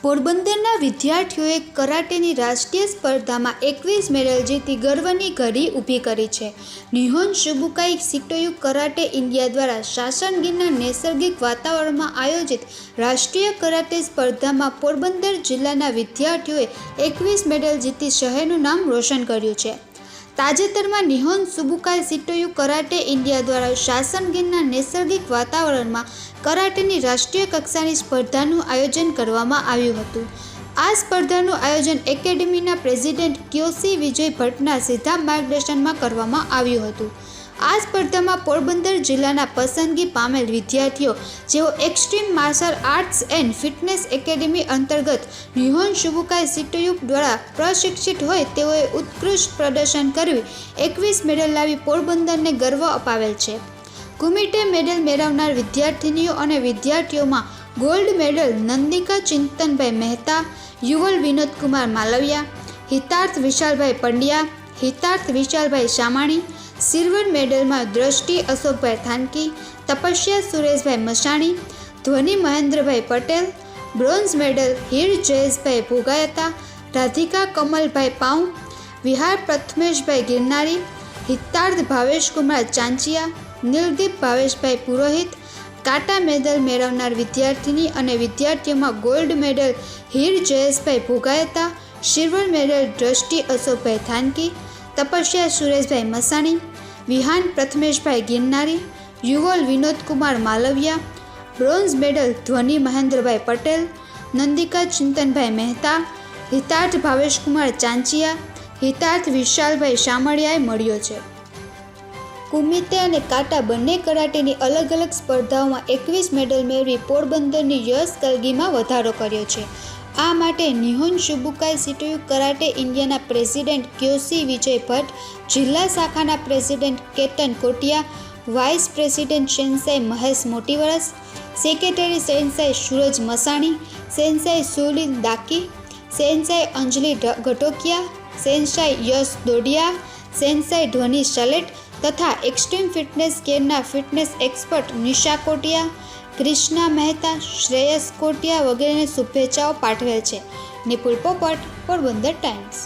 પોરબંદરના વિદ્યાર્થીઓએ કરાટેની રાષ્ટ્રીય સ્પર્ધામાં 21 મેડલ જીતી ગર્વની ઘડી ઊભી કરી છે. Nihon Shubukai Shitoryu karate India દ્વારા શાસન ગીરના નૈસર્ગિક વાતાવરણમાં આયોજિત રાષ્ટ્રીય કરાટે સ્પર્ધામાં પોરબંદર જિલ્લાના વિદ્યાર્થીઓએ 21 મેડલ જીતી શહેરનું નામ રોશન કર્યું છે. તાજેતરમાં Nihon Shubukai Shitoryu karate India દ્વારા શાસન ગીરના નૈસર્ગિક વાતાવરણમાં કરાટેની રાષ્ટ્રીય કક્ષાની સ્પર્ધાનું આયોજન કરવામાં આવ્યું હતું. આ સ્પર્ધાનું આયોજન એકેડેમીના પ્રેસિડેન્ટ ક્યોસી વિજય ભટ્ટના સીધા માર્ગદર્શનમાં કરવામાં આવ્યું હતું. આ સ્પર્ધામાં પોરબંદર જિલ્લાના પસંદગી પામેલ વિદ્યાર્થીઓ જેઓ extreme martial arts and fitness academy અંતર્ગત નિહોન શુબુકાઈ સિટોયુ દ્વારા પ્રશિક્ષિત હોય તેઓએ ઉત્કૃષ્ટ પ્રદર્શન કરી 21 મેડલ લાવી પોરબંદરને ગર્વ અપાવેલ છે. કુમિટે મેડલ મેળવનાર વિદ્યાર્થિનીઓ અને વિદ્યાર્થીઓમાં ગોલ્ડ મેડલ નંદિકા ચિંતનભાઈ મહેતા, યુવલ વિનોદકુમાર માલવિયા, હિતાર્થ વિશાલભાઈ પંડ્યા, હિતાર્થ વિશાલભાઈ શામાણી, સિલ્વર મેડલમાં દ્રષ્ટિ અશોકભાઈ થાનકી, તપસ્યા સુરેશભાઈ મસાણી, ધ્વનિ મહેન્દ્રભાઈ પટેલ, બ્રોન્ઝ મેડલ હીર જયેશભાઈ ભોગાયતા, રાધિકા કમલભાઈ પાઉ, વિહાર પ્રથમેશભાઈ ગિરનારી, હિતાર્થ ભાવેશકુમાર ચાંચિયા, નિલદીપ ભાવેશભાઈ પુરોહિત. કાટા મેડલ મેળવનાર વિદ્યાર્થિની અને વિદ્યાર્થીઓમાં gold medal Heer Jayeshbhai Bhogayata, silver medal દ્રષ્ટિ અશોકભાઈ થાનકી, તપસ્યા સુરેશભાઈ મસાણી, વિહાન પ્રથમેશભાઈ ગિરનારી, યુવલ વિનોદકુમાર માલવિયા, બ્રોન્ઝ મેડલ ધ્વનિ મહેન્દ્રભાઈ પટેલ, નંદિકા ચિંતનભાઈ મહેતા, હિતાર્થ ભાવેશકુમાર ચાંચિયા, હિતાર્થ વિશાલભાઈ શામળિયાએ મળ્યો છે. કુમિતે અને કાટા બંને કરાટેની અલગ અલગ સ્પર્ધાઓમાં 21 મેડલ મેળવી પોરબંદરની યશ કલગીમાં વધારો કર્યો છે. આ માટે નિહોન શુબુકાઈ સિટોયુ કરાટે ઇન્ડિયાના પ્રેસિડેન્ટ ક્યોસી વિજય ભટ્ટ, જિલ્લા શાખાના president Ketan Kotia, vice president sensei Mahesh Motivaras, secretary sensei Suraj Masani, sensei Sulin Daki, sensei Anjali Ghatokiya, sensei Yash Dodiya, sensei Dhvani Salet તથા એક્સ્ટ્રીમ ફિટનેસ કેરના ફિટનેસ એક્સપર્ટ નિશા કોટિયા, ક્રિષ્ના મહેતા, શ્રેયસ કોટિયા વગેરેને શુભેચ્છાઓ પાઠવેલ છે. નિપુલ પોપટ, પોરબંદર ટાઈમ્સ.